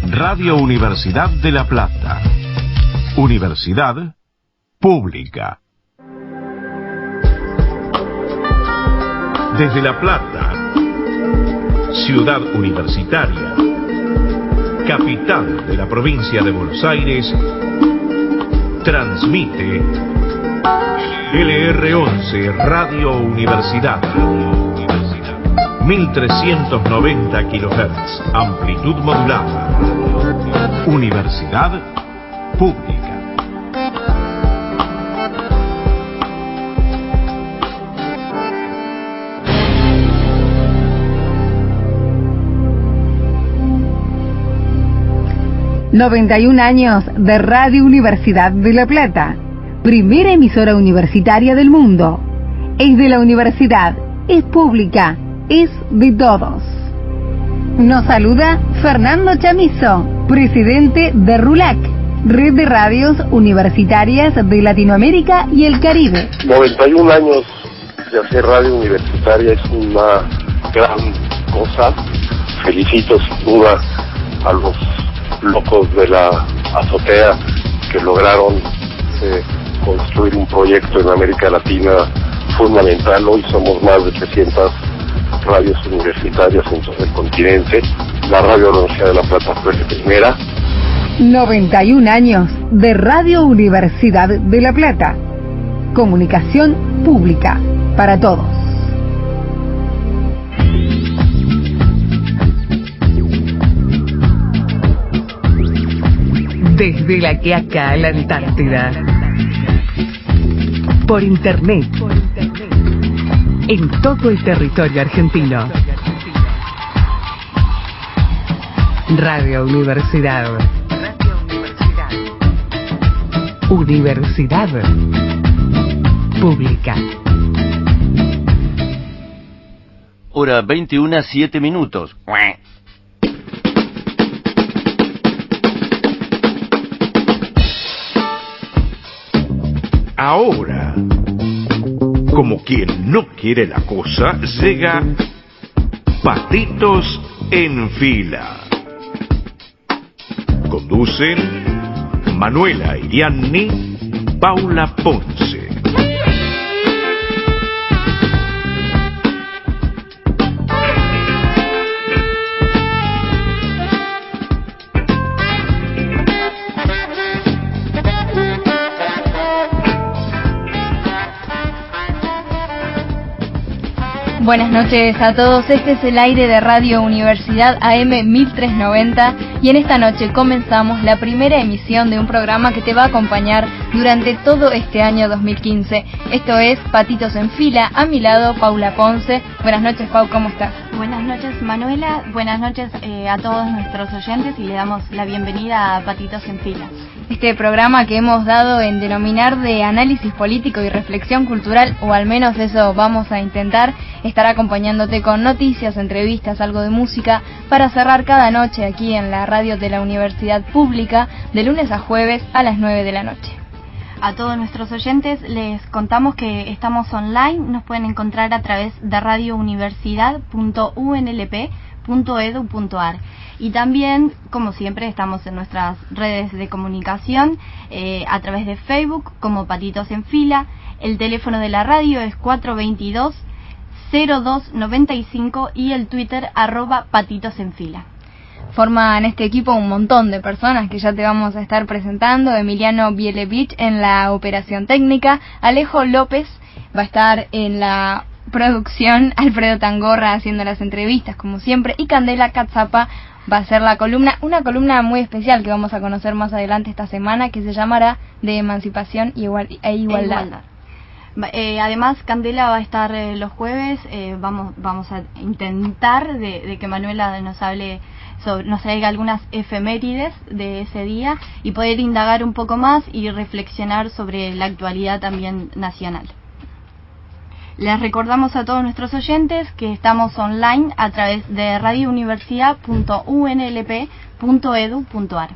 Radio Universidad de La Plata. Universidad pública. Desde La Plata, ciudad universitaria, capital de la provincia de Buenos Aires, transmite LR11 Radio Universidad. 1390 kHz, amplitud modulada. Universidad pública. ...91 años de Radio Universidad de La Plata... ...primera emisora universitaria del mundo... ...es de la universidad, es pública, es de todos. Nos saluda Fernando Chamizo, presidente de RULAC, Red de Radios Universitarias de Latinoamérica y el Caribe. 91 años de hacer radio universitaria es una gran cosa. Felicito sin duda a los locos de la azotea que lograron construir un proyecto en América Latina fundamental. Hoy somos más de 300 radios universitarias en todo el continente. La Radio Universidad de La Plata fue la primera. 91 años de Radio Universidad de La Plata. Comunicación pública para todos. Desde la Quiaca a la Antártida. Por internet. En todo el territorio argentino. Radio Universidad. Universidad pública. Hora 21:07. Ahora, como quien no quiere la cosa, llega Patitos en Fila. Conducen Manuela Irianni, Paula Ponce. Buenas noches a todos, este es el aire de Radio Universidad AM 1390 y en esta noche comenzamos la primera emisión de un programa que te va a acompañar durante todo este año 2015. Esto es Patitos en Fila, a mi lado Paula Ponce. Buenas noches, Pau, ¿cómo estás? Buenas noches, Manuela, buenas noches a todos nuestros oyentes y le damos la bienvenida a Patitos en Fila. Este programa que hemos dado en denominar de análisis político y reflexión cultural, o al menos eso vamos a intentar, estará acompañándote con noticias, entrevistas, algo de música, para cerrar cada noche aquí en la radio de la Universidad Pública, de lunes a jueves a las 9 de la noche. A todos nuestros oyentes les contamos que estamos online, nos pueden encontrar a través de radiouniversidad.unlp.edu.ar. Y también, como siempre, estamos en nuestras redes de comunicación, a través de Facebook como Patitos en Fila. El teléfono de la radio es 422-0295 y el Twitter @patitosenfila. Forman este equipo un montón de personas que ya te vamos a estar presentando. Emiliano Bielevich en la operación técnica, Alejo López va a estar en la producción, Alfredo Tangorra haciendo las entrevistas como siempre, y Candela Catzapa va a ser la columna, una columna muy especial que vamos a conocer más adelante esta semana, que se llamará de emancipación e igualdad. Además, Candela va a estar los jueves. Vamos a intentar de que Manuela nos traiga algunas efemérides de ese día y poder indagar un poco más y reflexionar sobre la actualidad también nacional. Les recordamos a todos nuestros oyentes que estamos online a través de radiouniversidad.unlp.edu.ar.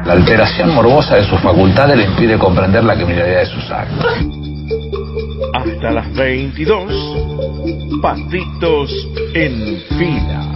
La alteración morbosa de sus facultades le impide comprender la criminalidad de sus actos. Hasta hasta las 22, Patitos en Fila.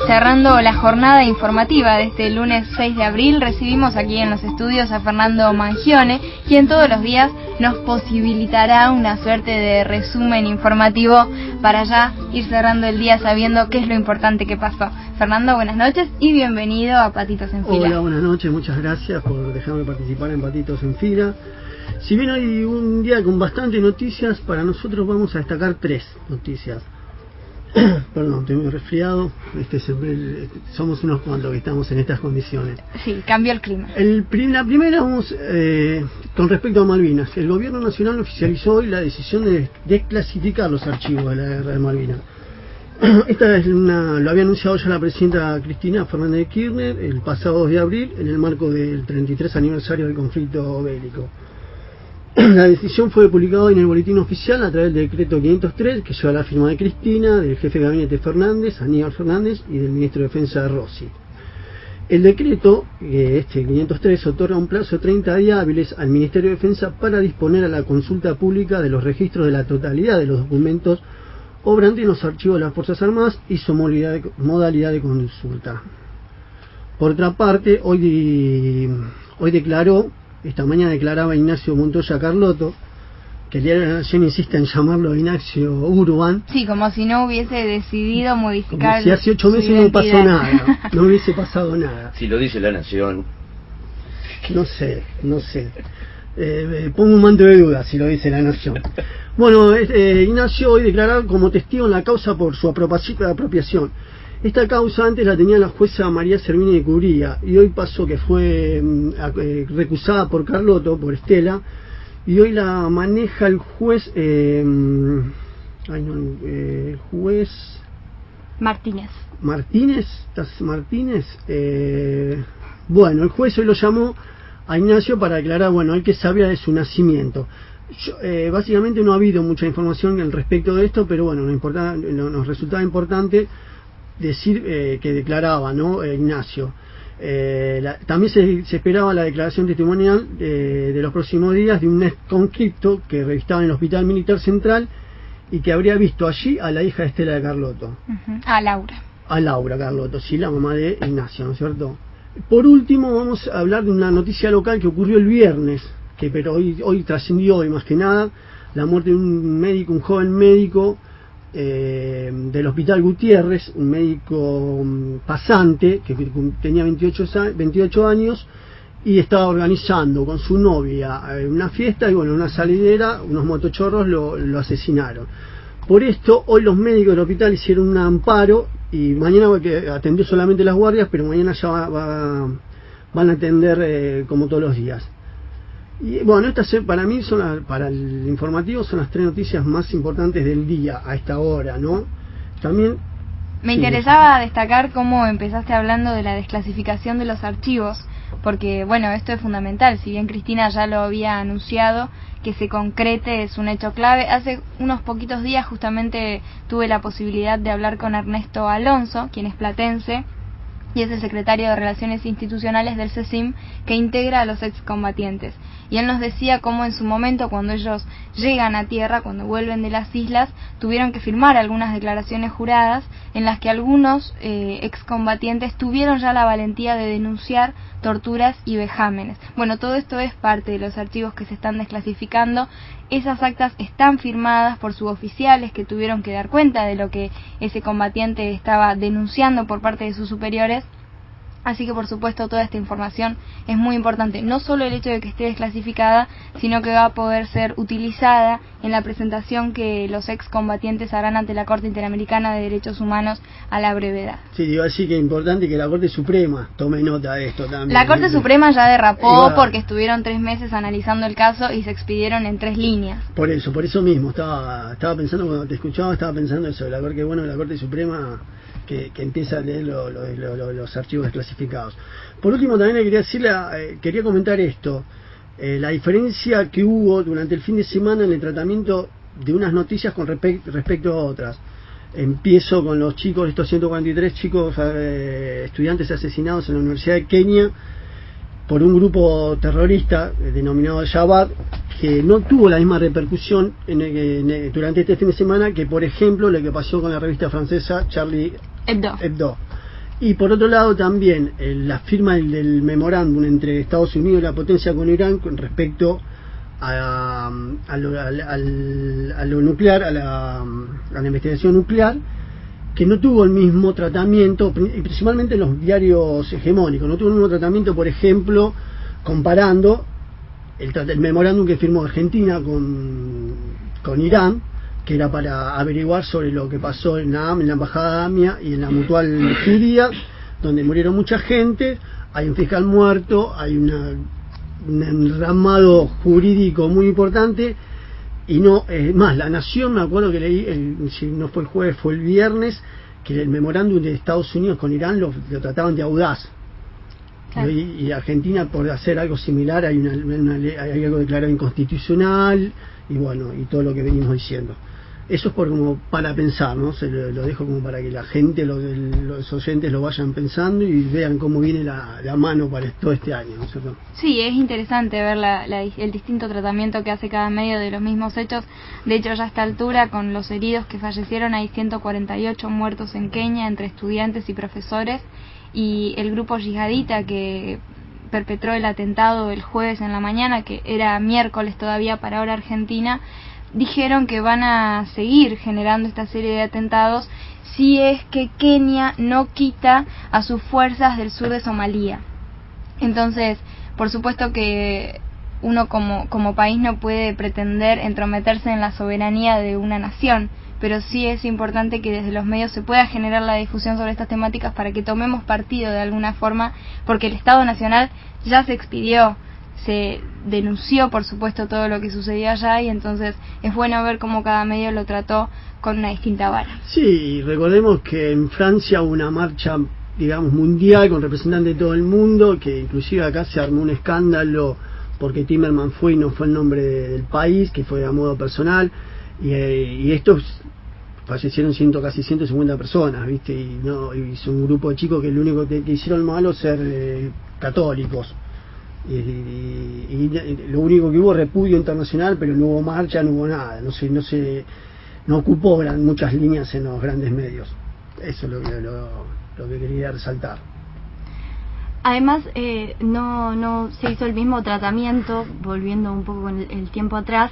Cerrando la jornada informativa de este lunes 6 de abril, recibimos aquí en los estudios a Fernando Mangione, quien todos los días nos posibilitará una suerte de resumen informativo para ya ir cerrando el día sabiendo qué es lo importante que pasó. Fernando, buenas noches y bienvenido a Patitos en Fila. Hola, buenas noches, muchas gracias por dejarme participar en Patitos en Fila. Si bien hoy un día con bastantes noticias, para nosotros vamos a destacar 3 noticias. Perdón, estoy muy resfriado. Somos unos cuantos que estamos en estas condiciones. Sí, cambió el clima. La primera vamos con respecto a Malvinas. El gobierno nacional oficializó hoy la decisión de desclasificar los archivos de la guerra de Malvinas. Esta es lo había anunciado ya la presidenta Cristina Fernández de Kirchner el pasado 2 de abril en el marco del 33 aniversario del conflicto bélico. La decisión fue publicada en el boletín oficial a través del decreto 503, que lleva la firma de Cristina, del jefe de gabinete Fernández, Aníbal Fernández, y del ministro de Defensa Rossi. El decreto, 503, otorga un plazo de 30 días hábiles al Ministerio de Defensa para disponer a la consulta pública de los registros de la totalidad de los documentos obrantes en los archivos de las Fuerzas Armadas y su modalidad de consulta. Por otra parte, esta mañana declaraba Ignacio Montoya Carlotto, que el diario de la Nación insiste en llamarlo Ignacio Urban. Sí, como si no hubiese decidido modificar. Como si hace 8 meses no pasó nada, no hubiese pasado nada. Si lo dice la Nación. No sé. Pongo un manto de duda si lo dice la Nación. Bueno, Ignacio hoy declaraba como testigo en la causa por su apropiación. Esta causa antes la tenía la jueza María Servini de Cubría y hoy pasó que fue recusada por Carlotto, por Estela, y hoy la maneja el juez juez Martínez. ¿Estás Martínez? Bueno, el juez hoy lo llamó a Ignacio para declarar, él que sabía de su nacimiento. Básicamente no ha habido mucha información al respecto de esto, pero nos resultaba importante decir que declaraba, ¿no? Ignacio. También se esperaba la declaración testimonial de los próximos días de un ex conscripto que revistaba en el Hospital Militar Central y que habría visto allí a la hija de Estela de Carlotto. A Laura. A Laura Carlotto, sí, la mamá de Ignacio, ¿no es cierto? Por último, vamos a hablar de una noticia local que ocurrió el viernes, pero hoy trascendió, más que nada, la muerte de un joven médico del Hospital Gutiérrez, un médico pasante que tenía 28 años y estaba organizando con su novia una fiesta y una salidera, unos motochorros lo asesinaron. Por esto hoy los médicos del hospital hicieron un amparo y mañana atendió solamente las guardias, pero mañana ya van a atender como todos los días. Y estas para mí para el informativo son las 3 noticias más importantes del día a esta hora, ¿no? También me interesaba destacar cómo empezaste hablando de la desclasificación de los archivos, porque esto es fundamental. Si bien Cristina ya lo había anunciado, que se concrete es un hecho clave. Hace unos poquitos días justamente tuve la posibilidad de hablar con Ernesto Alonso, quien es platense y es el secretario de Relaciones Institucionales del CECIM, que integra a los excombatientes. Y él nos decía cómo en su momento, cuando ellos llegan a tierra, cuando vuelven de las islas, tuvieron que firmar algunas declaraciones juradas en las que algunos excombatientes tuvieron ya la valentía de denunciar torturas y vejámenes. Todo esto es parte de los archivos que se están desclasificando. Esas actas están firmadas por suboficiales que tuvieron que dar cuenta de lo que ese combatiente estaba denunciando por parte de sus superiores. Así que por supuesto toda esta información es muy importante, no solo el hecho de que esté desclasificada, sino que va a poder ser utilizada en la presentación que los excombatientes harán ante la Corte Interamericana de Derechos Humanos a la brevedad. Sí, digo así que es importante que la Corte Suprema tome nota de esto también. La Corte Suprema ya derrapó porque estuvieron 3 meses analizando el caso y se expidieron en 3 líneas. Por eso mismo, estaba pensando cuando te escuchaba, estaba pensando eso, la Corte Suprema que empieza a leer los archivos desclasificados. Por último, también quería comentar esto, la diferencia que hubo durante el fin de semana en el tratamiento de unas noticias con respecto a otras. Empiezo con los chicos, estos 143 chicos estudiantes asesinados en la Universidad de Kenia por un grupo terrorista denominado Jabhat, que no tuvo la misma repercusión durante este fin de semana que, por ejemplo, lo que pasó con la revista francesa Charlie Hebdo. Y por otro lado también la firma del memorándum entre Estados Unidos y la potencia con Irán con respecto a lo nuclear, a la investigación nuclear, que no tuvo el mismo tratamiento, y principalmente en los diarios hegemónicos, no tuvo el mismo tratamiento, por ejemplo, comparando el memorándum que firmó Argentina con Irán, que era para averiguar sobre lo que pasó en la embajada AMIA y en la mutual judía, donde murieron mucha gente, hay un fiscal muerto, hay un enramado jurídico muy importante, y no, más, La Nación, me acuerdo que leí, si no fue el jueves, fue el viernes, que el memorándum de Estados Unidos con Irán lo trataban de audaz. Claro. Y Argentina, por hacer algo similar, hay hay algo declarado inconstitucional, y bueno, y todo lo que venimos diciendo. Eso es como para pensar, ¿no? Se lo dejo como para que la gente, los oyentes lo vayan pensando y vean cómo viene la mano para todo este año, ¿no es cierto? Sí, es interesante ver el distinto tratamiento que hace cada medio de los mismos hechos. De hecho, ya a esta altura, con los heridos que fallecieron, hay 148 muertos en Kenia entre estudiantes y profesores, y el grupo yihadita que perpetró el atentado el jueves en la mañana, que era miércoles todavía para hora argentina, dijeron que van a seguir generando esta serie de atentados si es que Kenia no quita a sus fuerzas del sur de Somalia. Entonces, por supuesto que uno como país no puede pretender entrometerse en la soberanía de una nación, pero sí es importante que desde los medios se pueda generar la difusión sobre estas temáticas para que tomemos partido de alguna forma, porque el Estado Nacional ya se expidió, se denunció por supuesto todo lo que sucedió allá, y entonces es bueno ver cómo cada medio lo trató con una distinta vara. Sí, recordemos que en Francia hubo una marcha, digamos, mundial con representantes de todo el mundo, que inclusive acá se armó un escándalo porque Timmermans fue y no fue el nombre del país, que fue a modo personal, y estos fallecieron casi 150 personas, ¿viste? Y son un grupo de chicos que lo único que hicieron malo es ser católicos. Y lo único que hubo repudio internacional, pero no hubo marcha, no hubo nada, no ocupó muchas líneas en los grandes medios. Eso es lo que quería resaltar. Además, no se hizo el mismo tratamiento, volviendo un poco con el tiempo atrás,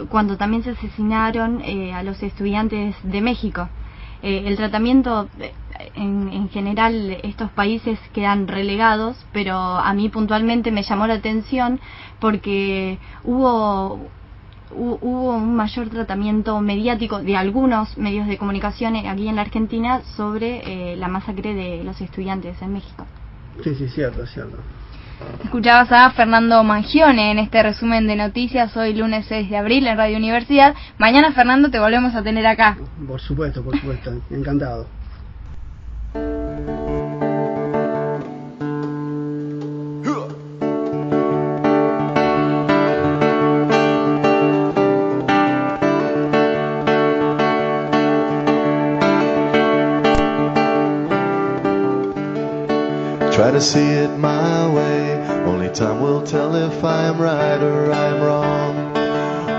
cuando también se asesinaron a los estudiantes de México. El tratamiento, en general, estos países quedan relegados, pero a mí puntualmente me llamó la atención porque hubo un mayor tratamiento mediático de algunos medios de comunicación aquí en la Argentina sobre la masacre de los estudiantes en México. Sí, cierto. Escuchabas a Fernando Mangione en este resumen de noticias hoy lunes 6 de abril en Radio Universidad. Mañana, Fernando, te volvemos a tener acá. Por supuesto, encantado. Try to see it my way, only time will tell if I am right or I am wrong.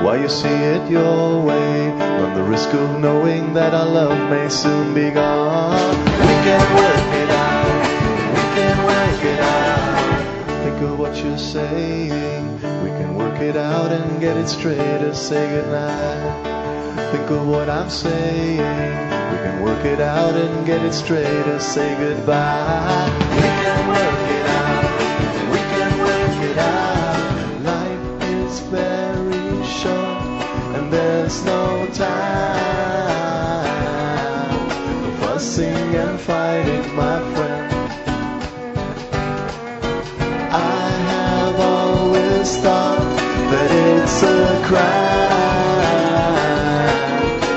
While you see it your way, run the risk of knowing that our love may soon be gone. We can work it out, think of what you're saying. We can work it out and get it straight to say goodnight. Think of what I'm saying. We can work it out and get it straight to say goodbye. We can work it out. Life is very short and there's no time for fussing and fighting, my friend. I have always thought that it's a crime,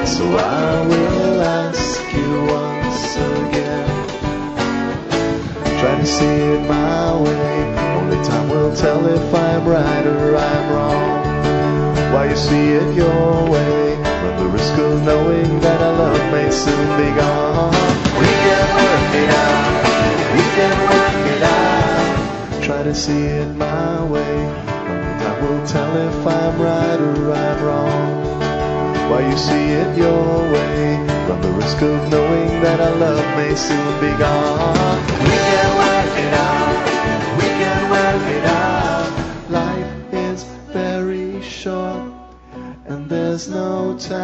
so I will ask you once again. Try to see it my way, only time will tell if I'm right or I'm wrong. While you see it your way, run the the risk of knowing that our love may soon be gone. We can work it out, we can work it out. Try to see it my way, only time will tell if I'm right or I'm wrong. While you see it your way, run the risk of knowing that our love may soon be gone. We can work it out, we can work it out. Life is very short, and there's no time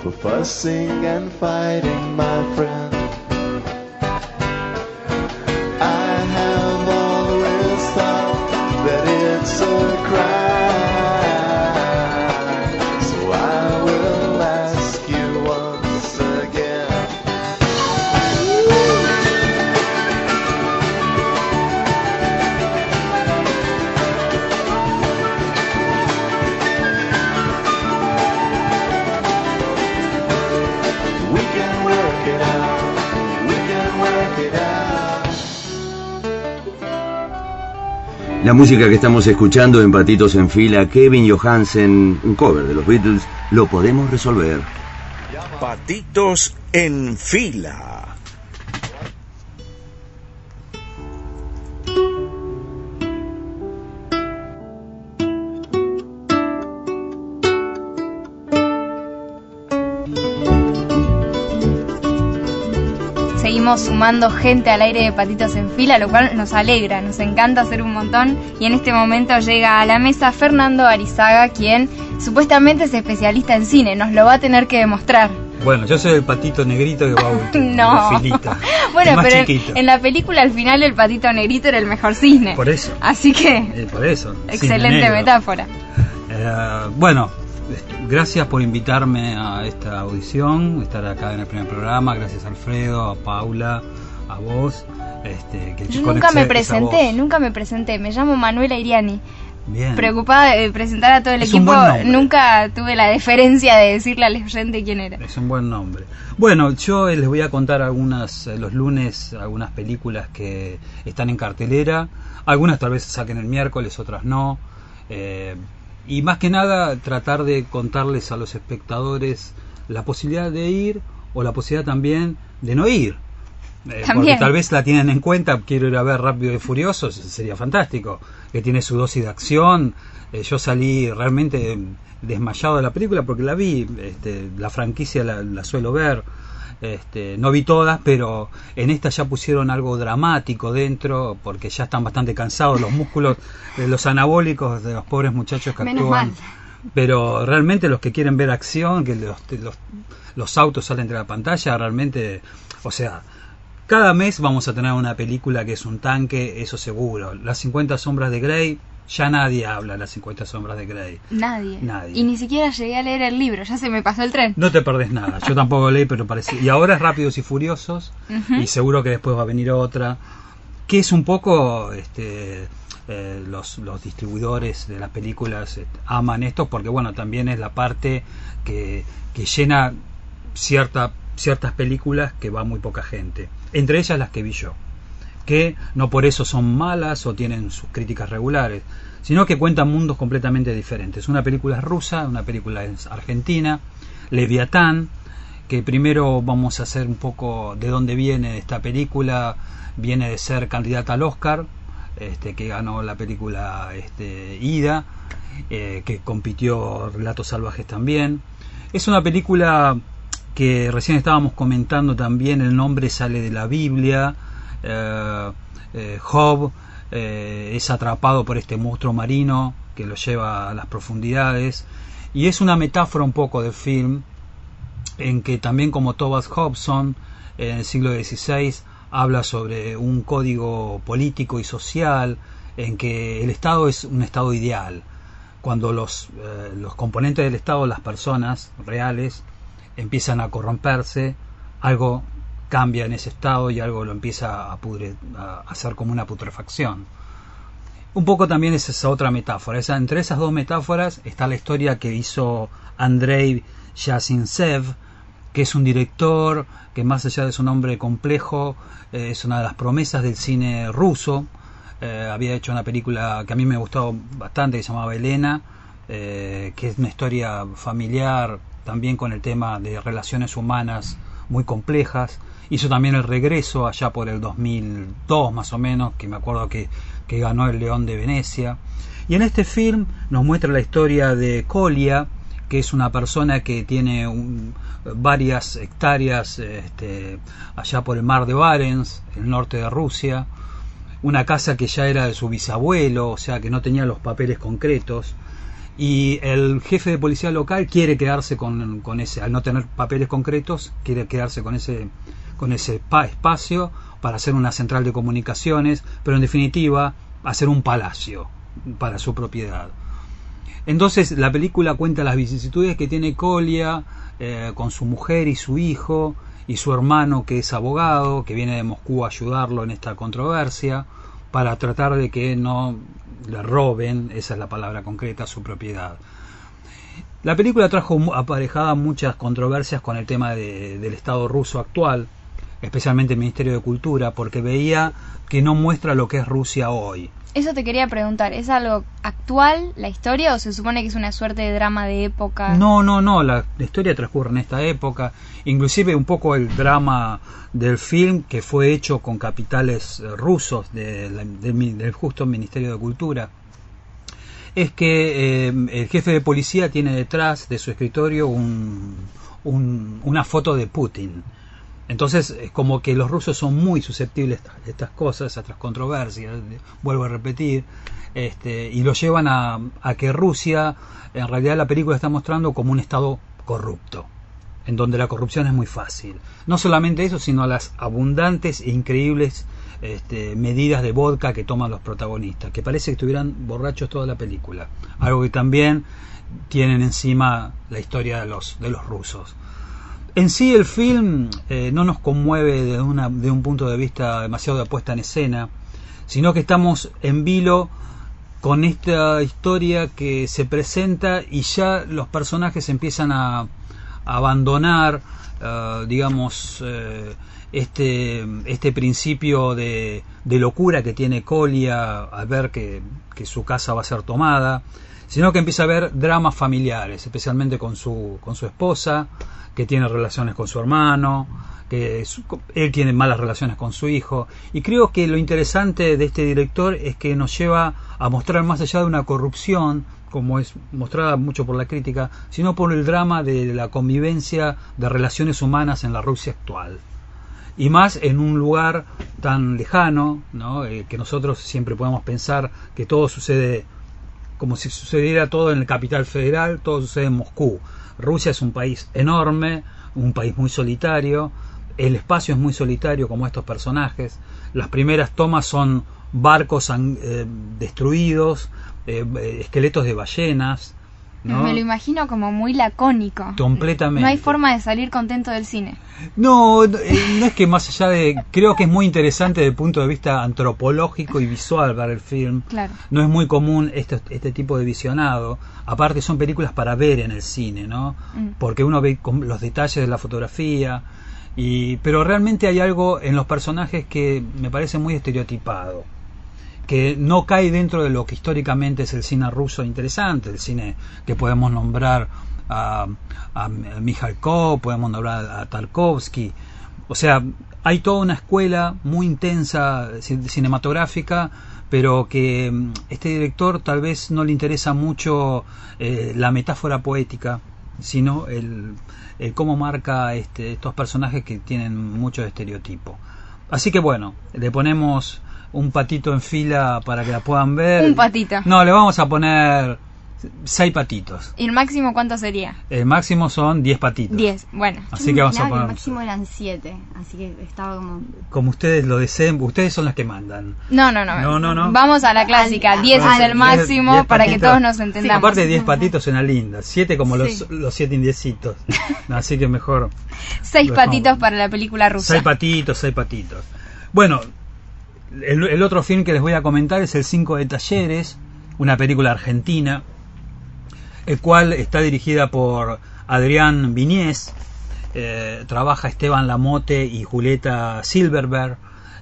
for fussing and fighting, my friend. I have always thought that it's a crime. La música que estamos escuchando en Patitos en Fila, Kevin Johansen, un cover de los Beatles, Lo Podemos Resolver. Patitos en Fila. Seguimos sumando gente al aire de Patitos en Fila, lo cual nos alegra, nos encanta hacer un montón. Y en este momento llega a la mesa Fernando Arizaga, quien supuestamente es especialista en cine, nos lo va a tener que demostrar. Bueno, yo soy el patito negrito que va último, no. la filita. Bueno, pero chiquito. En la película al final el patito negrito era el mejor cisne. Por eso. Así que, Por eso. excelente metáfora. Bueno, gracias por invitarme a esta audición, estar acá en el primer programa. Gracias a Alfredo, a Paula, a vos. Que Yo nunca me presenté, me llamo Manuela Iriani. Bien. Preocupada de presentar a todo el equipo, nunca tuve la deferencia de decirle al oyente quién era. Es un buen nombre. Bueno, yo les voy a contar los lunes, algunas películas que están en cartelera. Algunas tal vez se saquen el miércoles, otras no. Y más que nada tratar de contarles a los espectadores la posibilidad de ir o la posibilidad también de no ir. Porque tal vez la tienen en cuenta, quiero ir a ver Rápido y Furioso, sería fantástico, que tiene su dosis de acción. Yo salí realmente desmayado de la película porque la vi, la franquicia la suelo ver, no vi todas, pero en esta ya pusieron algo dramático dentro, porque ya están bastante cansados los músculos, los anabólicos de los pobres muchachos que Menos actúan. mal. Pero realmente los que quieren ver acción, que los autos salen de la pantalla, realmente, o sea, cada mes vamos a tener una película que es un tanque, eso seguro. Las 50 sombras de Grey, ya nadie habla de las 50 sombras de Grey. Nadie. Y ni siquiera llegué a leer el libro, ya se me pasó el tren. No te perdés nada, yo tampoco leí, pero parece. Y ahora es Rápidos y Furiosos, y seguro que después va a venir otra, que es un poco, los distribuidores de las películas aman esto, porque bueno, también es la parte que llena ciertas películas que va muy poca gente, entre ellas las que vi yo, que no por eso son malas o tienen sus críticas regulares, sino que cuentan mundos completamente diferentes. Una película es rusa, una película es argentina, Leviatán, que primero vamos a hacer un poco de dónde viene esta película. Viene de ser candidata al Oscar, que ganó la película Ida, que compitió Relatos Salvajes también. Es una película que recién estábamos comentando también, el nombre sale de la Biblia. Job es atrapado por este monstruo marino que lo lleva a las profundidades, y es una metáfora un poco del film, en que también, como Thomas Hobson en el siglo XVI habla sobre un código político y social en que el Estado es un Estado ideal. Cuando los componentes del Estado, las personas reales, empiezan a corromperse, algo cambia en ese estado y algo lo empieza a hacer como una putrefacción. Un poco también es esa otra metáfora. Entre esas dos metáforas está la historia que hizo Andrei Yazintsev, que es un director que, más allá de su nombre complejo, es una de las promesas del cine ruso. Había hecho una película que a mí me gustó bastante, que se llamaba Elena, que es una historia familiar, también con el tema de relaciones humanas muy complejas. Hizo también El Regreso allá por el 2002 más o menos, que me acuerdo que ganó el León de Venecia. Y en este film nos muestra la historia de Kolya, que es una persona que tiene varias hectáreas allá por el mar de Barents, el norte de Rusia, una casa que ya era de su bisabuelo, o sea que no tenía los papeles concretos, y el jefe de policía local quiere quedarse con ese, al no tener papeles concretos, quiere quedarse con ese espacio para hacer una central de comunicaciones, pero en definitiva hacer un palacio para su propiedad. Entonces la película cuenta las vicisitudes que tiene Kolya con su mujer y su hijo y su hermano, que es abogado, que viene de Moscú a ayudarlo en esta controversia para tratar de que no le roben, esa es la palabra concreta, su propiedad. La película trajo aparejada muchas controversias con el tema del Estado ruso actual, especialmente el Ministerio de Cultura, porque veía que no muestra lo que es Rusia hoy. Eso te quería preguntar, ¿es algo actual la historia o se supone que es una suerte de drama de época? No, la historia transcurre en esta época, inclusive un poco el drama del film que fue hecho con capitales rusos del justo Ministerio de Cultura. Es que el jefe de policía tiene detrás de su escritorio una foto de Putin. Entonces es como que los rusos son muy susceptibles a estas cosas, a estas controversias, vuelvo a repetir, y lo llevan a que Rusia, en realidad la película está mostrando como un estado corrupto, en donde la corrupción es muy fácil. No solamente eso, sino las abundantes e increíbles medidas de vodka que toman los protagonistas, que parece que estuvieran borrachos toda la película, algo que también tienen encima la historia de los rusos. En sí el film no nos conmueve de un punto de vista demasiado de puesta en escena, sino que estamos en vilo con esta historia que se presenta y ya los personajes empiezan a abandonar, digamos, este principio de locura que tiene Kolya al ver que su casa va a ser tomada, sino que empieza a haber dramas familiares, especialmente con su esposa, que tiene relaciones con su hermano, que él tiene malas relaciones con su hijo. Y creo que lo interesante de este director es que nos lleva a mostrar más allá de una corrupción, como es mostrada mucho por la crítica, sino por el drama de la convivencia de relaciones humanas en la Rusia actual. Y más en un lugar tan lejano, ¿no? Que nosotros siempre podemos pensar que todo sucede como si sucediera todo en el Capital Federal, todo sucede en Moscú. Rusia es un país enorme, un país muy solitario, el espacio es muy solitario como estos personajes, las primeras tomas son barcos destruidos, esqueletos de ballenas, ¿no? Me lo imagino como muy lacónico. Completamente. No hay forma de salir contento del cine. No es que más allá de... Creo que es muy interesante desde el punto de vista antropológico y visual para el film. Claro. No es muy común este tipo de visionado. Aparte son películas para ver en el cine, ¿no? Porque uno ve los detalles de la fotografía. Pero realmente hay algo en los personajes que me parece muy estereotipado, que no cae dentro de lo que históricamente es el cine ruso interesante, el cine que podemos nombrar a Mikhalkov, podemos nombrar a Tarkovsky. O sea, hay toda una escuela muy intensa cinematográfica, pero que este director tal vez no le interesa mucho la metáfora poética, sino el cómo marca estos personajes que tienen mucho estereotipo. Así que bueno, le ponemos un patito en fila para que la puedan ver. Un patito. No, le vamos a poner 6 patitos. ¿Y el máximo cuánto sería? El máximo son 10 patitos. 10, bueno. Así que vamos a poner... El máximo eran 7, así que estaba como ustedes lo deseen, ustedes son las que mandan. No. Vamos a la clásica, 10 es el máximo 10 para que todos nos entendamos. Sí, aparte 10 patitos suena linda, 7 como los 7 indiecitos. Así que mejor... 6 patitos para la película rusa. 6 patitos. Bueno, el otro film que les voy a comentar es El 5 de Talleres, una película argentina, el cual está dirigida por Adrián Viñés, trabaja Esteban Lamote y Julieta Silverberg,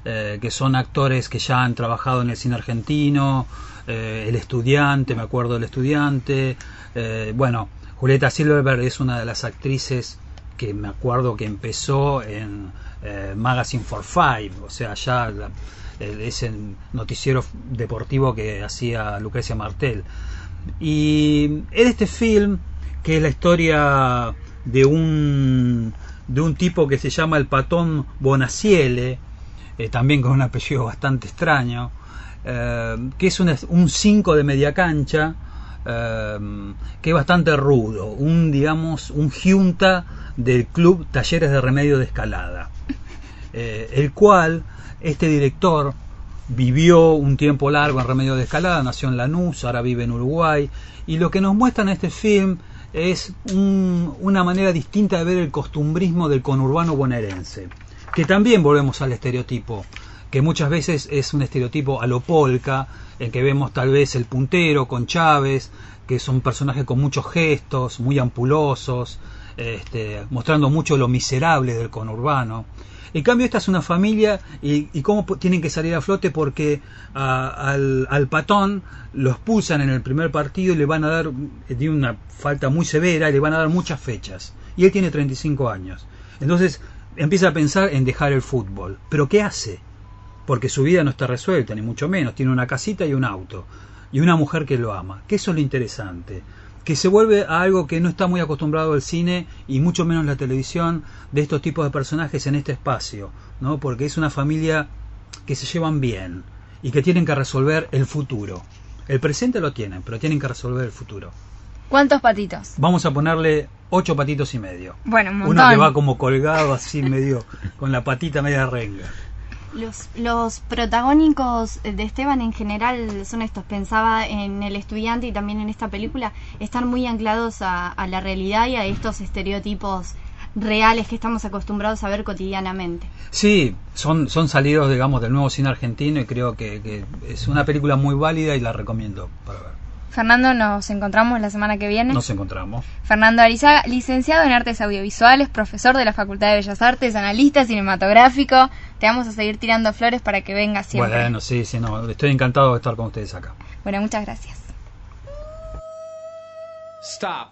que son actores que ya han trabajado en el cine argentino, El Estudiante, me acuerdo del Estudiante, bueno, Julieta Silverberg es una de las actrices que me acuerdo que empezó en Magazine for Five, o sea, ya ese noticiero deportivo que hacía Lucrecia Martel. Y en este film, que es la historia de un tipo que se llama el Patón Bonaciele, también con un apellido bastante extraño, que es un 5 de media cancha, que es bastante rudo, digamos, un giunta del club Talleres de Remedio de Escalada, el cual este director vivió un tiempo largo en Remedio de Escalada, nació en Lanús, ahora vive en Uruguay, y lo que nos muestra en este film es una manera distinta de ver el costumbrismo del conurbano bonaerense, que también volvemos al estereotipo, que muchas veces es un estereotipo a lo Polka, en que vemos tal vez el puntero con Chávez, que son personajes con muchos gestos, muy ampulosos, mostrando mucho lo miserable del conurbano. En cambio, esta es una familia y cómo tienen que salir a flote, porque al Patón lo expulsan en el primer partido y le van a dar, tiene una falta muy severa, y le van a dar muchas fechas. Y él tiene 35 años. Entonces empieza a pensar en dejar el fútbol. ¿Pero qué hace? Porque su vida no está resuelta, ni mucho menos. Tiene una casita y un auto. Y una mujer que lo ama. Que eso es lo interesante. Que se vuelve a algo que no está muy acostumbrado el cine y mucho menos la televisión, de estos tipos de personajes en este espacio, ¿no? Porque es una familia que se llevan bien y que tienen que resolver el futuro. El presente lo tienen, pero tienen que resolver el futuro. ¿Cuántos patitos? Vamos a ponerle 8 patitos y medio. Bueno, un montón. Uno que va como colgado así medio, con la patita media renga. Los protagónicos de Esteban en general son estos. Pensaba en El Estudiante y también en esta película. Están muy anclados a la realidad y a estos estereotipos reales que estamos acostumbrados a ver cotidianamente. Sí, son salidos, digamos, del nuevo cine argentino, y creo que es una película muy válida y la recomiendo para ver. Fernando, nos encontramos la semana que viene. Nos encontramos. Fernando Arizaga, licenciado en Artes Audiovisuales, profesor de la Facultad de Bellas Artes, analista cinematográfico. Te vamos a seguir tirando flores para que vengas siempre. Bueno, sí, no, estoy encantado de estar con ustedes acá. Bueno, muchas gracias. Stop.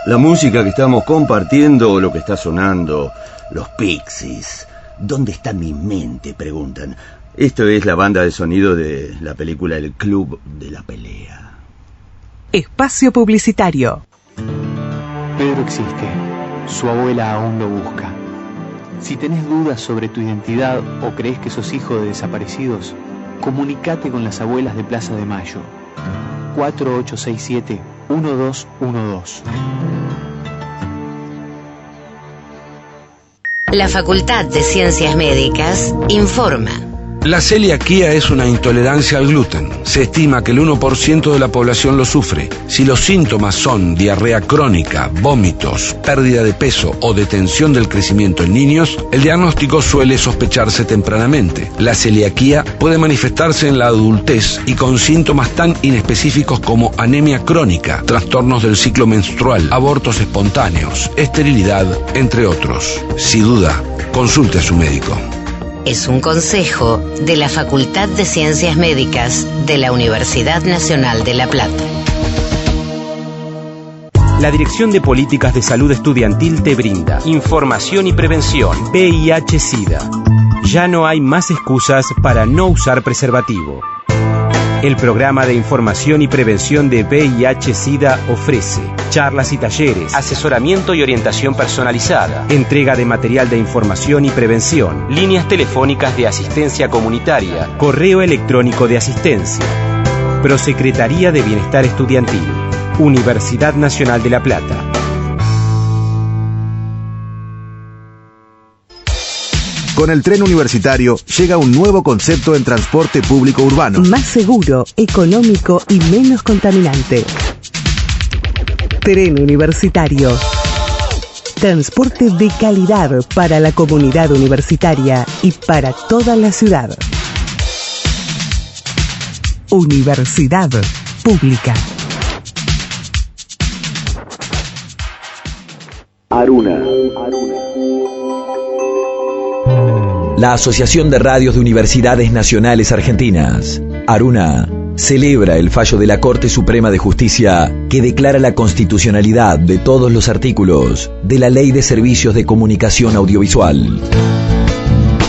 La música que estamos compartiendo, lo que está sonando, los Pixies. ¿Dónde está mi mente?, preguntan. Esto es la banda de sonido de la película El Club de la Pelea. Espacio publicitario. Pedro existe. Su abuela aún lo busca. Si tenés dudas sobre tu identidad o crees que sos hijo de desaparecidos, comunicate con las abuelas de Plaza de Mayo. 4867-1212. La Facultad de Ciencias Médicas informa. La celiaquía es una intolerancia al gluten. Se estima que el 1% de la población lo sufre. Si los síntomas son diarrea crónica, vómitos, pérdida de peso o detención del crecimiento en niños, el diagnóstico suele sospecharse tempranamente. La celiaquía puede manifestarse en la adultez y con síntomas tan inespecíficos como anemia crónica, trastornos del ciclo menstrual, abortos espontáneos, esterilidad, entre otros. Si duda, consulte a su médico. Es un consejo de la Facultad de Ciencias Médicas de la Universidad Nacional de La Plata. La Dirección de Políticas de Salud Estudiantil te brinda información y prevención. VIH-Sida. Ya no hay más excusas para no usar preservativo. El programa de información y prevención de VIH-Sida ofrece charlas y talleres, asesoramiento y orientación personalizada, entrega de material de información y prevención, líneas telefónicas de asistencia comunitaria, correo electrónico de asistencia. Prosecretaría de Bienestar Estudiantil, Universidad Nacional de La Plata. Con el tren universitario llega un nuevo concepto en transporte público urbano. Más seguro, económico y menos contaminante. Tren universitario. Transporte de calidad para la comunidad universitaria y para toda la ciudad. Universidad pública. Aruna. La Asociación de Radios de Universidades Nacionales Argentinas, Aruna, celebra el fallo de la Corte Suprema de Justicia que declara la constitucionalidad de todos los artículos de la Ley de Servicios de Comunicación Audiovisual.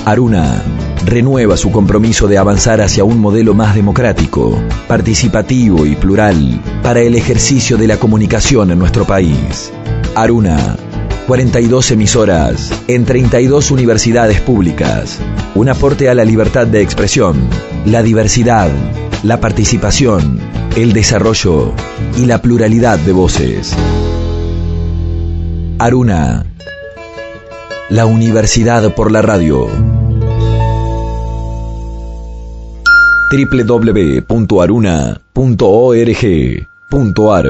Aruna renueva su compromiso de avanzar hacia un modelo más democrático, participativo y plural para el ejercicio de la comunicación en nuestro país. Aruna, 42 emisoras en 32 universidades públicas. Un aporte a la libertad de expresión, la diversidad, la participación, el desarrollo y la pluralidad de voces. Aruna, la universidad por la radio. www.aruna.org.ar.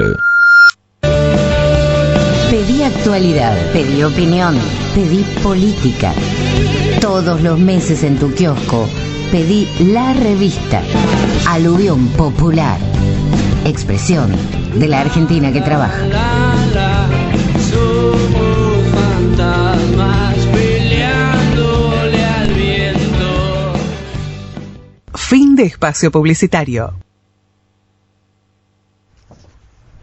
Pedí actualidad, pedí opinión, pedí política. Todos los meses en tu kiosco, pedí la revista Aluvión Popular. Expresión de la Argentina que trabaja. Somos fantasmas peleándole al viento. Fin de espacio publicitario.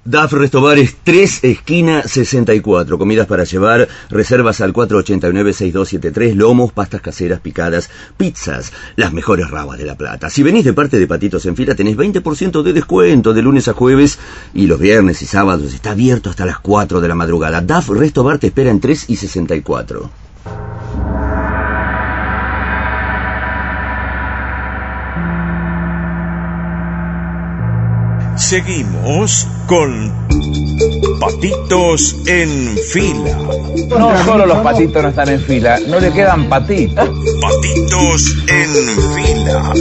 DAF Restobares 3, esquina 64. Comidas para llevar, reservas al 489-6273, lomos, pastas caseras, picadas, pizzas, las mejores rabas de La Plata. Si venís de parte de Patitos en Fila, tenés 20% de descuento de lunes a jueves y los viernes y sábados está abierto hasta las 4 de la madrugada. DAF Restobar te espera en 3 y 64. Seguimos con Patitos en Fila. No solo los patitos no están en fila, no le quedan patitos. Patitos en Fila.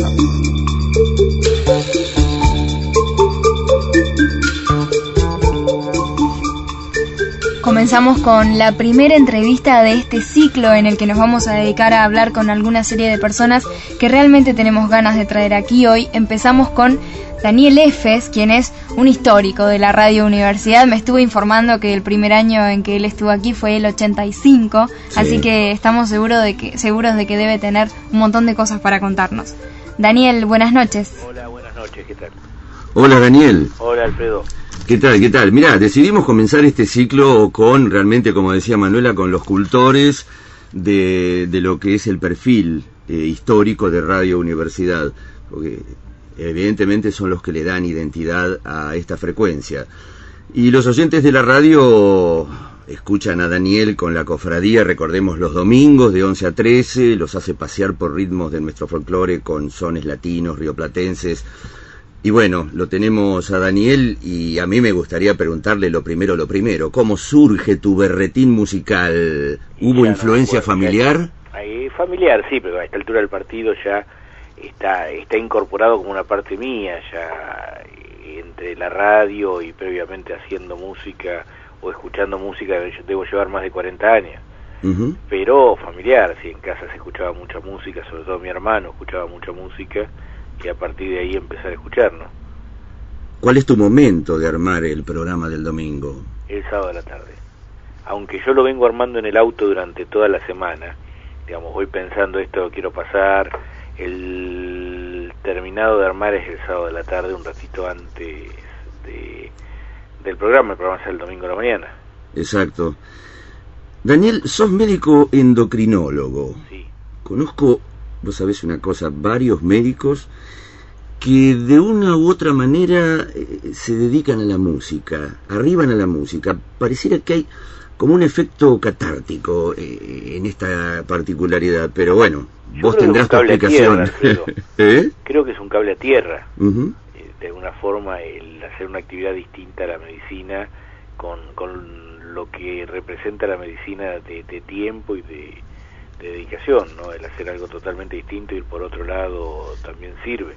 Comenzamos con la primera entrevista de este ciclo en el que nos vamos a dedicar a hablar con alguna serie de personas que realmente tenemos ganas de traer aquí hoy. Empezamos con Daniel Efes, quien es un histórico de la Radio Universidad. Me estuve informando que el primer año en que él estuvo aquí fue el 85, sí. Así que estamos seguros de que debe tener un montón de cosas para contarnos. Daniel, buenas noches. Hola, buenas noches, ¿qué tal? Hola Daniel. Hola Alfredo. ¿Qué tal? ¿Qué tal? Mirá, decidimos comenzar este ciclo con, realmente, como decía Manuela, con los cultores de lo que es el perfil histórico de Radio Universidad, porque evidentemente son los que le dan identidad a esta frecuencia. Y los oyentes de la radio escuchan a Daniel con la cofradía, recordemos, los domingos de 11 a 13, los hace pasear por ritmos de nuestro folclore con sones latinos, rioplatenses. Y bueno, lo tenemos a Daniel y a mí me gustaría preguntarle lo primero, ¿cómo surge tu berretín musical? ¿Hubo influencia familiar? Familiar, sí, pero a esta altura del partido ya está incorporado como una parte mía, ya entre la radio y previamente haciendo música o escuchando música, yo debo llevar más de 40 años. Pero familiar, sí, en casa se escuchaba mucha música, sobre todo mi hermano escuchaba mucha música, y a partir de ahí empezar a escucharnos. ¿Cuál es tu momento de armar el programa del domingo? El sábado de la tarde. Aunque yo lo vengo armando en el auto durante toda la semana, digamos, voy pensando esto lo quiero pasar, el terminado de armar es el sábado de la tarde, un ratito antes del programa. El programa es el domingo de la mañana. Exacto. Daniel, sos médico endocrinólogo. Sí. Conozco, vos sabés una cosa, varios médicos que de una u otra manera se dedican a la música, arriban a la música. Pareciera que hay como un efecto catártico en esta particularidad, pero bueno, vos tendrás tu explicación. Creo que es un cable a tierra. De alguna forma, el hacer una actividad distinta a la medicina, con lo que representa la medicina de tiempo y de dedicación, ¿no? El hacer algo totalmente distinto, ir por otro lado, también sirve.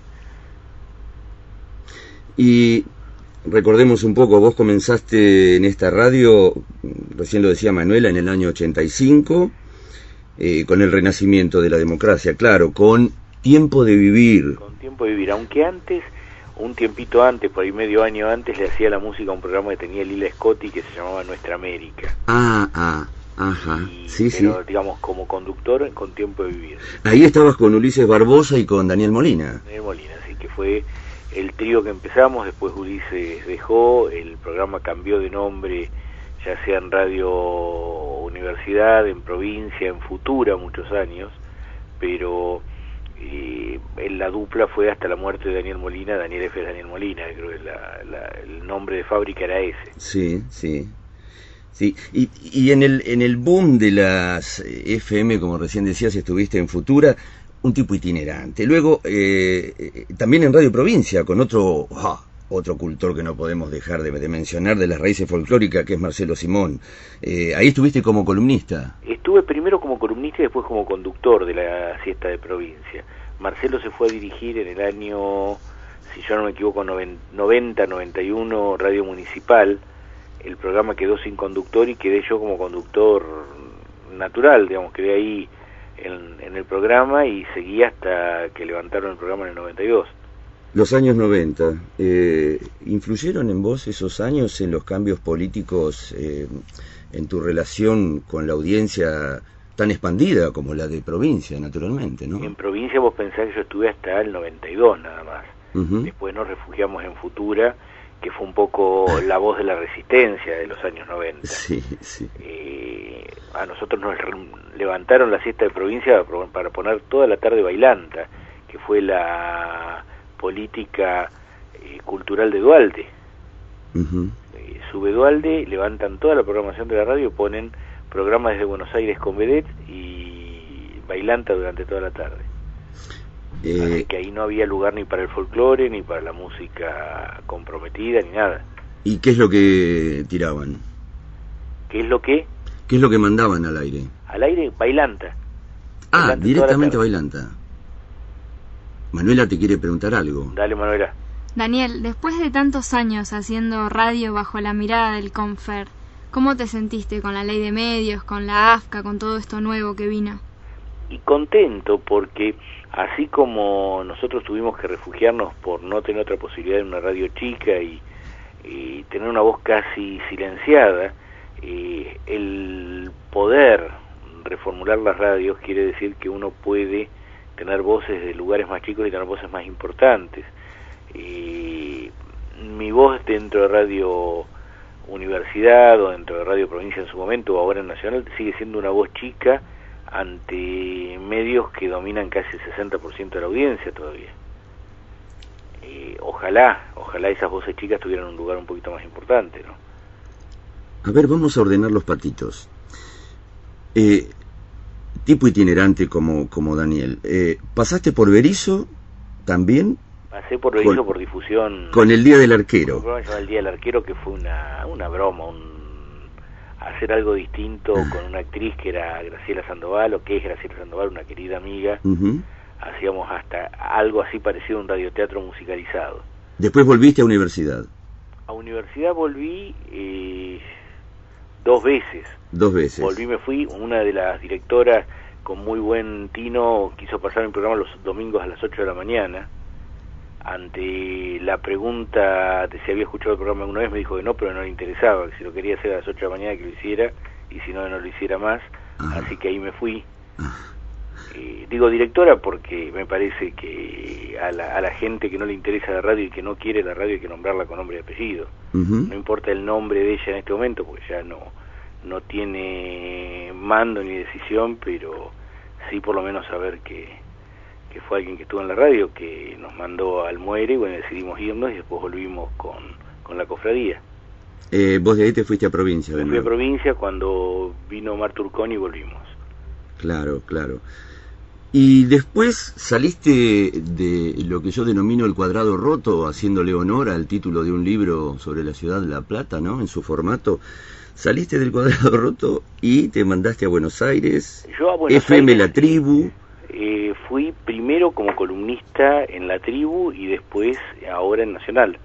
Y recordemos un poco, vos comenzaste en esta radio, recién lo decía Manuela, en el año 85, con el renacimiento de la democracia, claro, con Tiempo de Vivir. Con Tiempo de Vivir, aunque antes, un tiempito antes, por ahí medio año antes, le hacía la música a un programa que tenía Lila Scotti que se llamaba Nuestra América. Ajá, sí. Digamos, como conductor con Tiempo de Vivir. Ahí estabas con Ulises Barbosa y con Daniel Molina. Daniel Molina, sí, que fue el trío que empezamos, después Ulises dejó, el programa cambió de nombre, ya sea en Radio Universidad, en Provincia, en Futura, muchos años, pero la dupla fue hasta la muerte de Daniel Molina, Daniel F. Daniel Molina, creo que el nombre de fábrica era ese. Sí. Y en el boom de las FM, como recién decías, estuviste en Futura, un tipo itinerante. Luego, también en Radio Provincia, con otro cultor que no podemos dejar de mencionar de las raíces folclóricas, que es Marcelo Simón. Ahí estuviste como columnista. Estuve primero como columnista y después como conductor de la siesta de Provincia. Marcelo se fue a dirigir en el año, si yo no me equivoco, 90-91, Radio Municipal. El programa quedó sin conductor y quedé yo como conductor natural, digamos, quedé ahí en el programa y seguí hasta que levantaron el programa en el 92. Los años 90, ¿influyeron en vos esos años en los cambios políticos, en tu relación con la audiencia tan expandida como la de Provincia, naturalmente, ¿no? En Provincia vos pensás que yo estuve hasta el 92 nada más. Después nos refugiamos en Futura, que fue un poco la voz de la resistencia de los años 90. Sí. A nosotros nos levantaron la siesta de Provincia para poner toda la tarde Bailanta, que fue la política cultural de Dualde. Sube Dualde, levantan toda la programación de la radio, ponen programas desde Buenos Aires con vedette y Bailanta durante toda la tarde. Así que ahí no había lugar ni para el folclore, ni para la música comprometida, ni nada. ¿Y qué es lo que tiraban? ¿Qué es lo que? ¿Qué es lo que mandaban al aire? Al aire, Bailanta. Bailanta, directamente Bailanta. Manuela te quiere preguntar algo. Dale, Manuela. Daniel, después de tantos años haciendo radio bajo la mirada del Confer, ¿cómo te sentiste con la ley de medios, con la AFCA, con todo esto nuevo que vino? Y contento, porque así como nosotros tuvimos que refugiarnos por no tener otra posibilidad en una radio chica y tener una voz casi silenciada, el poder reformular las radios quiere decir que uno puede tener voces de lugares más chicos y tener voces más importantes. mi voz dentro de Radio Universidad o dentro de Radio Provincia en su momento o ahora en Nacional sigue siendo una voz chica ante medios que dominan casi el 60% de la audiencia todavía. Ojalá esas voces chicas tuvieran un lugar un poquito más importante, ¿no? A ver, vamos a ordenar los patitos. Tipo itinerante como Daniel. ¿Pasaste por Berisso también? Pasé por Berisso por difusión. Con el Día del Arquero. Un programa llamado El Día del Arquero, que fue una broma, hacer algo distinto con una actriz que era Graciela Sandoval, o que es Graciela Sandoval, una querida amiga. Hacíamos hasta algo así parecido a un radioteatro musicalizado. Después volviste a universidad. A universidad volví 2 veces. 2 veces. Volví, me fui, una de las directoras con muy buen tino quiso pasar mi programa los domingos a las 8 de la mañana. Ante la pregunta de si había escuchado el programa alguna vez, me dijo que no, pero no le interesaba, que si lo quería hacer a las 8 de la mañana que lo hiciera, y si no, no lo hiciera más. Así que ahí me fui. Digo directora porque me parece que a la gente que no le interesa la radio y que no quiere la radio hay que nombrarla con nombre y apellido. No importa el nombre de ella en este momento, porque ya no tiene mando ni decisión, pero sí por lo menos saber que fue alguien que estuvo en la radio, que nos mandó al Muere, y bueno, decidimos irnos y después volvimos con la cofradía. Vos de ahí te fuiste a provincia, Fui a provincia cuando vino Omar Turcón y volvimos. Claro. Y después saliste de lo que yo denomino el cuadrado roto, haciéndole honor al título de un libro sobre la ciudad de La Plata, ¿no? En su formato. Saliste del cuadrado roto y te mandaste a Buenos Aires. Yo a Buenos FM Aires, La Tribu. Fui primero como columnista en La Tribu y después ahora en Nacional.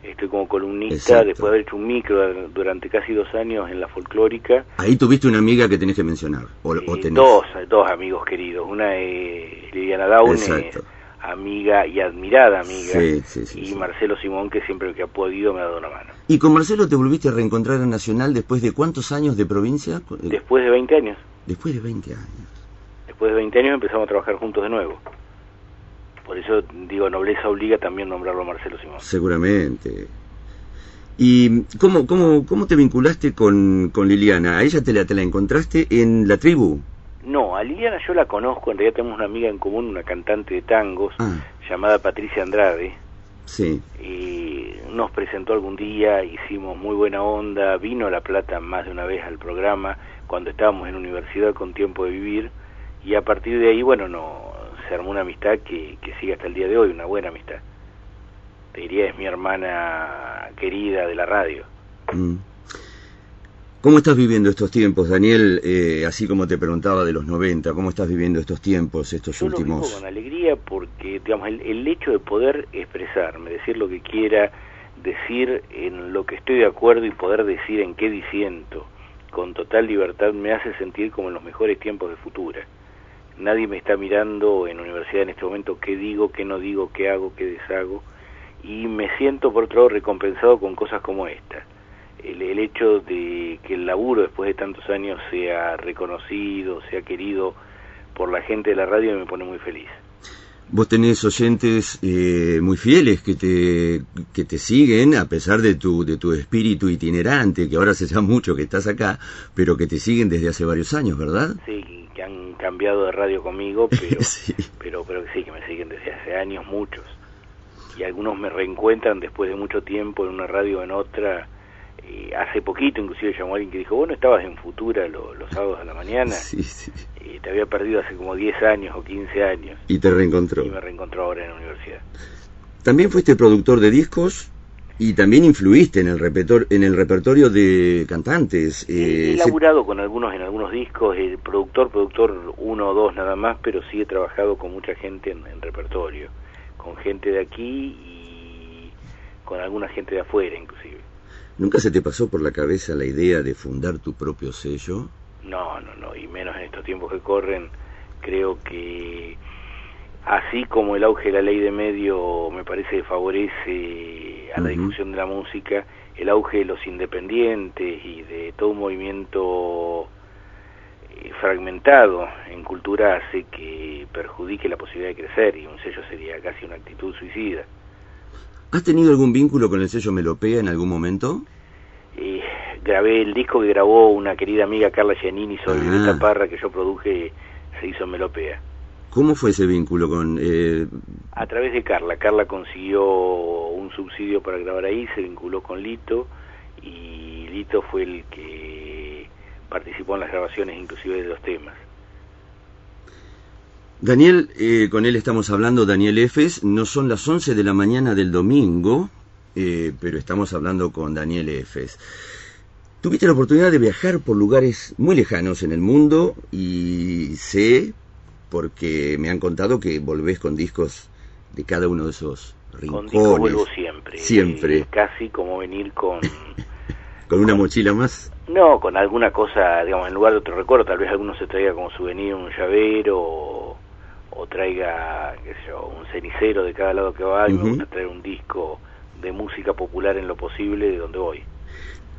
Estoy como columnista. Exacto. Después de haber hecho un micro durante casi 2 años en La Folclórica. Ahí tuviste una amiga que tenés que mencionar, o tenés. Dos amigos queridos. Una es Liliana Daune, amiga y admirada amiga, y Marcelo Simón, que siempre que ha podido me ha dado una mano. ¿Y con Marcelo te volviste a reencontrar en Nacional después de cuántos años de provincia? Después de 20 años. Después de 20 años. Después de 20 años empezamos a trabajar juntos de nuevo. Por eso digo, nobleza obliga también nombrarlo a Marcelo Simón. Seguramente. ¿Y cómo te vinculaste con Liliana? ¿A ella te la encontraste en La Tribu? No, a Liliana yo la conozco, en realidad tenemos una amiga en común, una cantante de tangos, llamada Patricia Andrade. Sí. Y nos presentó algún día, hicimos muy buena onda, vino a La Plata más de una vez al programa, cuando estábamos en universidad con Tiempo de Vivir, y a partir de ahí, bueno, se armó una amistad que sigue hasta el día de hoy, una buena amistad. Te diría, es mi hermana querida de la radio. ¿Cómo estás viviendo estos tiempos, Daniel? Así como te preguntaba de los 90, ¿cómo estás viviendo estos tiempos, estos Yo últimos? Lo vivo con alegría porque, digamos, el hecho de poder expresarme, decir lo que quiera, decir en lo que estoy de acuerdo y poder decir en qué disiento, con total libertad, me hace sentir como en los mejores tiempos de Futura. Nadie me está mirando en universidad en este momento qué digo, qué no digo, qué hago, qué deshago, y me siento por otro lado recompensado con cosas como esta. El hecho de que el laburo después de tantos años sea reconocido, sea querido por la gente de la radio, me pone muy feliz. Vos tenés oyentes muy fieles que te siguen a pesar de tu espíritu itinerante, que ahora hace ya mucho que estás acá, pero que te siguen desde hace varios años, ¿verdad? Sí, que han cambiado de radio conmigo, pero sí. pero sí, que me siguen desde hace años, muchos. Y algunos me reencuentran después de mucho tiempo en una radio o en otra. Hace poquito inclusive llamó alguien que dijo, vos no estabas en Futura los sábados a la mañana. Sí. Te había perdido hace como 10 años o 15 años. Y te reencontró. Y me reencontró ahora en la universidad. También fuiste productor de discos y también influiste en el repertorio de cantantes. He laburado con en algunos discos, productor 1 o 2 nada más, pero sí he trabajado con mucha gente en repertorio, con gente de aquí y con alguna gente de afuera inclusive. ¿Nunca se te pasó por la cabeza la idea de fundar tu propio sello? No, y menos en estos tiempos que corren. Creo que así como el auge de la ley de medio me parece que favorece a la difusión de la música, el auge de los independientes y de todo un movimiento fragmentado en cultura hace que perjudique la posibilidad de crecer, y un sello sería casi una actitud suicida. ¿Has tenido algún vínculo con el sello Melopea en algún momento? Grabé el disco que grabó una querida amiga Carla Giannini sobre Violeta Parra, que yo produje, se hizo en Melopea. ¿Cómo fue ese vínculo con...? A través de Carla. Carla consiguió un subsidio para grabar ahí, se vinculó con Lito, y Lito fue el que participó en las grabaciones inclusive de los temas. Daniel, con él estamos hablando, Daniel Efes, no son las 11 de la mañana del domingo, pero estamos hablando con Daniel Efes. Tuviste la oportunidad de viajar por lugares muy lejanos en el mundo y sé, porque me han contado que volvés con discos de cada uno de esos rincones. Con discos vuelvo siempre. Siempre. Casi como venir con... ¿Con una mochila más? No, con alguna cosa, digamos, en lugar de otro recuerdo, tal vez alguno se traiga como souvenir un llavero o traiga, qué sé yo, un cenicero de cada lado que va, y me gusta traer un disco de música popular en lo posible de donde voy.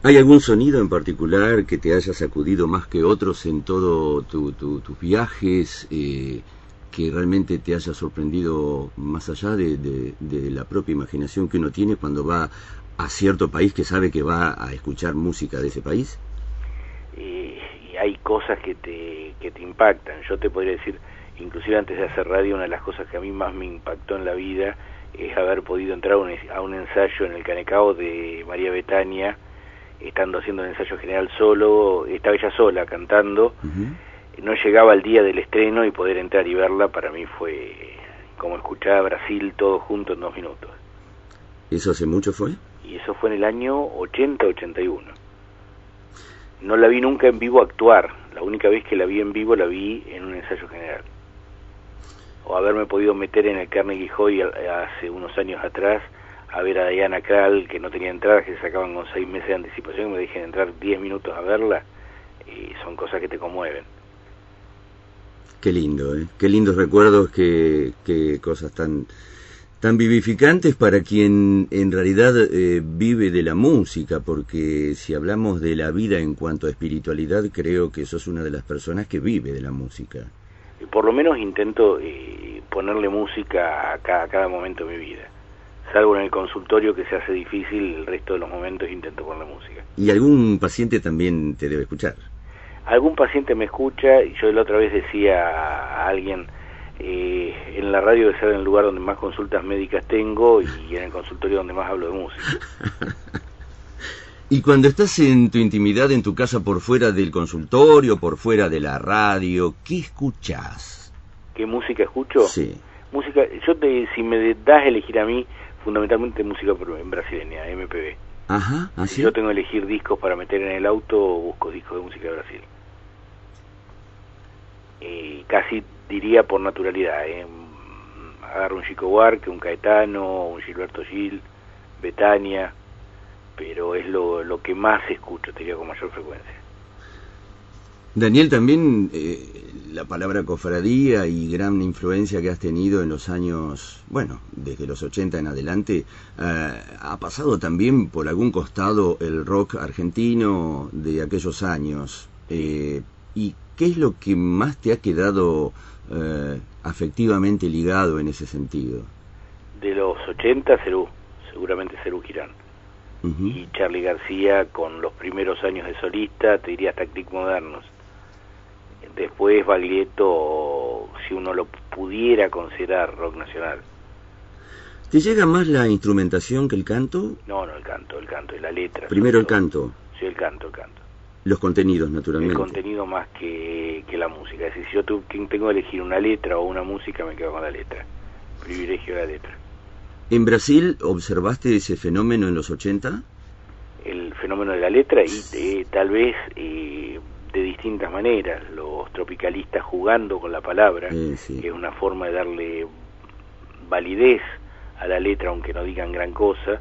¿Hay algún sonido en particular que te haya sacudido más que otros en todos tus viajes, que realmente te haya sorprendido más allá de la propia imaginación que uno tiene cuando va a cierto país que sabe que va a escuchar música de ese país? Y hay cosas que te impactan. Yo te podría decir, inclusive antes de hacer radio, una de las cosas que a mí más me impactó en la vida es haber podido entrar a un ensayo en el Canecao de María Betania, estando haciendo el ensayo general solo, estaba ella sola cantando, no llegaba el día del estreno y poder entrar y verla para mí fue como escuchar a Brasil todo junto en 2 minutos. ¿Eso hace mucho fue? Y eso fue en el año 80-81. No la vi nunca en vivo actuar, la única vez que la vi en vivo la vi en un ensayo general. O haberme podido meter en el Carnegie Hall hace unos años atrás a ver a Diana Krall, que no tenía entradas, que se sacaban con 6 meses de anticipación, y me dejen entrar 10 minutos a verla, son cosas que te conmueven. Qué lindo, qué lindos recuerdos, qué cosas tan vivificantes para quien en realidad vive de la música, porque si hablamos de la vida en cuanto a espiritualidad, creo que sos una de las personas que vive de la música. Por lo menos intento ponerle música a cada momento de mi vida. Salvo en el consultorio, que se hace difícil, el resto de los momentos intento ponerle música. ¿Y algún paciente también te debe escuchar? Algún paciente me escucha, y yo la otra vez decía a alguien, en la radio debe ser el lugar donde más consultas médicas tengo, y en el consultorio donde más hablo de música. Y cuando estás en tu intimidad, en tu casa, por fuera del consultorio, por fuera de la radio, ¿qué escuchás? ¿Qué música escucho? Sí. Música, si me das a elegir a mí, fundamentalmente música en brasileña, MPB. Ajá, así. Si yo tengo que elegir discos para meter en el auto, busco discos de música de Brasil. Casi diría por naturalidad, agarro un Chico Buarque, un Caetano, un Gilberto Gil, Betania, pero es lo que más escucho, te diría, con mayor frecuencia. Daniel, también la palabra cofradía y gran influencia que has tenido en los años, bueno, desde los 80 en adelante, ha pasado también por algún costado el rock argentino de aquellos años. ¿Y qué es lo que más te ha quedado afectivamente ligado en ese sentido? De los 80, Cerú, seguramente Cerú Girán. Y Charly García con los primeros años de solista, te diría hasta Click Modernos. Después Baglietto, si uno lo pudiera considerar rock nacional. ¿Te llega más la instrumentación que el canto? No, el canto y la letra. Primero el canto. Sí, el canto. Los contenidos, naturalmente. El contenido más que la música. Es decir, si yo tengo que elegir una letra o una música, me quedo con la letra. Privilegio la letra. ¿En Brasil observaste ese fenómeno en los 80? El fenómeno de la letra, y tal vez de distintas maneras. Los tropicalistas jugando con la palabra, sí. que es una forma de darle validez a la letra, aunque no digan gran cosa.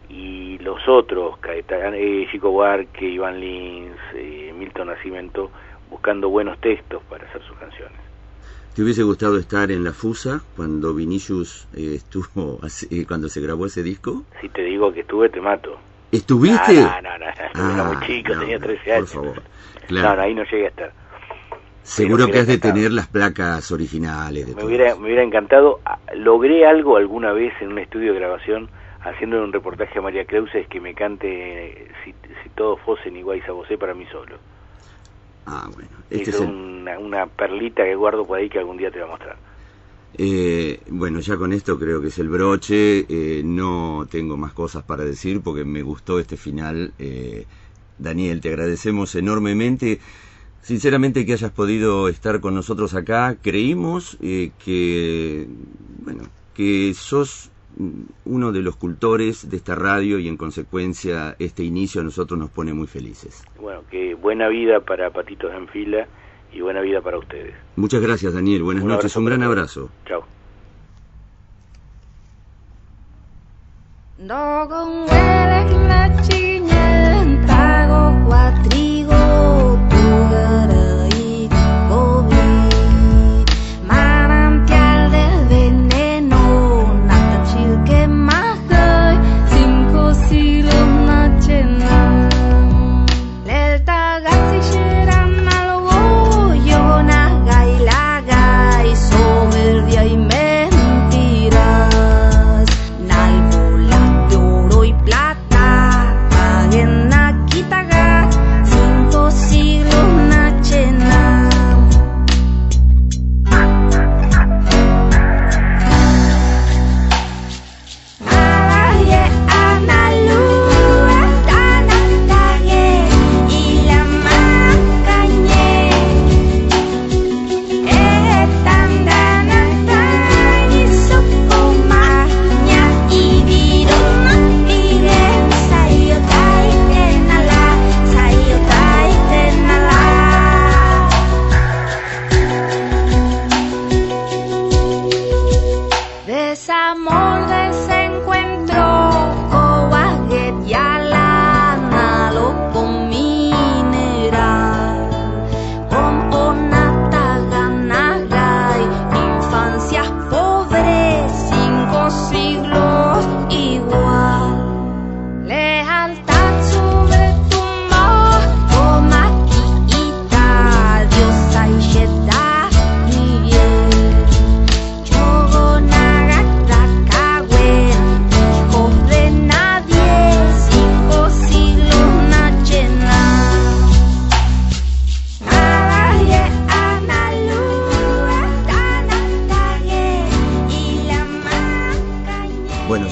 Y los otros, Chico Buarque, Iván Lins, Milton Nascimento, buscando buenos textos para hacer sus canciones. ¿Te hubiese gustado estar en La Fusa cuando Vinicius estuvo, cuando se grabó ese disco? Si te digo que estuve, te mato. ¿Estuviste? No, era muy chico, tenía 13 años. Por favor. Claro. No, ahí no llegué a estar. Seguro que has de tener las placas originales. Me hubiera encantado. Logré algo alguna vez en un estudio de grabación haciendo un reportaje a María Creuse, es que me cante si todos fosen igual a vosé para mí solo. Bueno. Es una perlita que guardo por ahí que algún día te voy a mostrar. Bueno, ya con esto creo que es el broche. No tengo más cosas para decir porque me gustó este final. Daniel, te agradecemos enormemente. Sinceramente que hayas podido estar con nosotros acá. Creímos que sos uno de los cultores de esta radio y en consecuencia este inicio a nosotros nos pone muy felices. Bueno, que buena vida para Patitos en Fila y buena vida para ustedes. Muchas gracias, Daniel. Buenas noches, un gran abrazo. Chao.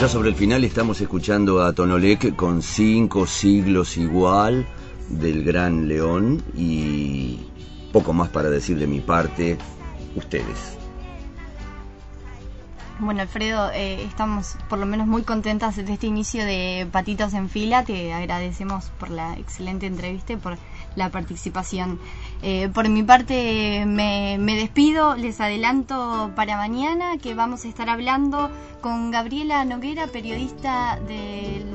Sobre el final estamos escuchando a Tonolec con 5 siglos igual del Gran León y poco más para decir de mi parte, ustedes. Bueno, Alfredo, estamos por lo menos muy contentas de este inicio de Patitos en Fila. Te agradecemos por la excelente entrevista y por la participación. Por mi parte me despido, les adelanto para mañana que vamos a estar hablando con Gabriela Noguera, periodista del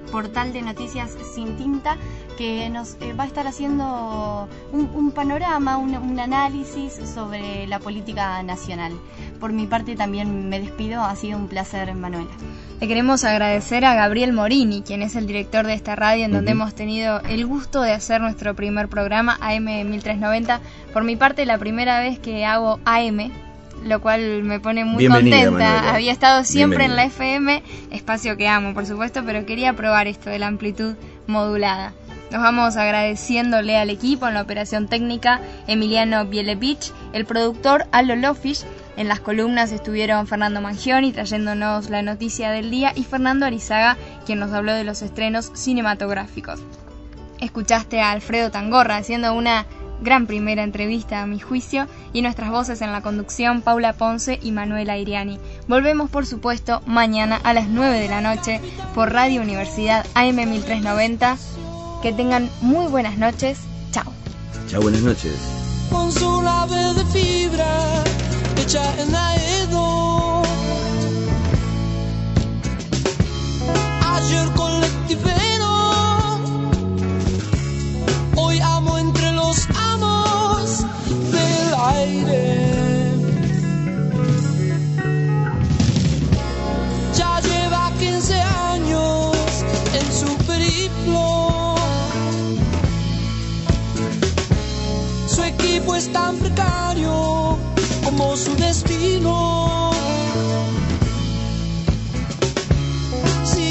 portal de noticias Sin Tinta, que nos va a estar haciendo un panorama, un análisis sobre la política nacional. Por mi parte también me despido, ha sido un placer, Manuela. Le queremos agradecer a Gabriel Morini, quien es el director de esta radio, en donde hemos tenido el gusto de hacer nuestro primer programa, AM 1390. Por mi parte, la primera vez que hago AM, lo cual me pone muy Bienvenida, contenta. Manuela. Había estado siempre Bienvenida. en la FM, espacio que amo, por supuesto, pero quería probar esto de la amplitud modulada. Nos vamos agradeciéndole al equipo en la operación técnica, Emiliano Bielevich, el productor Alo Lofish. En las columnas estuvieron Fernando Mangioni trayéndonos la noticia del día y Fernando Arizaga, quien nos habló de los estrenos cinematográficos. Escuchaste a Alfredo Tangorra haciendo una gran primera entrevista a mi juicio, y nuestras voces en la conducción, Paula Ponce y Manuela Iriani. Volvemos por supuesto mañana a las 9 de la noche por Radio Universidad AM 1390. Que tengan muy buenas noches. Chao. Chao, buenas noches. Con su nave de fibra hecha en Aedo. Ayer colectivero, hoy amo entre los amos del aire. Ya lleva 15 años en su periplo. Su equipo es tan precario como su destino. Si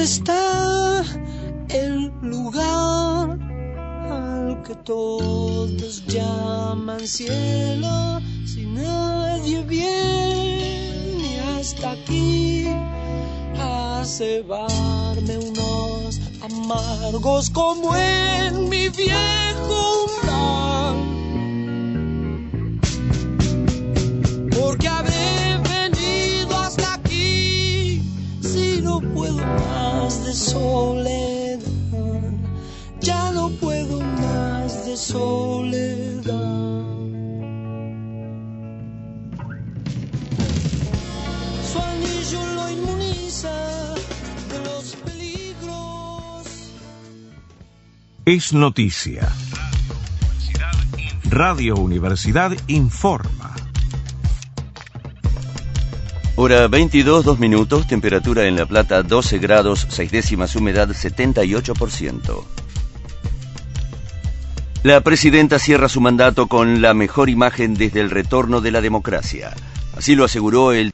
¿Dónde está el lugar al que todos llaman cielo? Si nadie viene hasta aquí a cebarme unos amargos como en mi viejo umbral. Porque habré venido hasta aquí si no puedo más de soledad. Ya no puedo más de soledad. Su anillo lo inmuniza de los peligros. Es noticia. Radio Universidad informa. Hora 22, 2 minutos, temperatura en La Plata 12 grados, 6 décimas, humedad 78%. La presidenta cierra su mandato con la mejor imagen desde el retorno de la democracia. Así lo aseguró el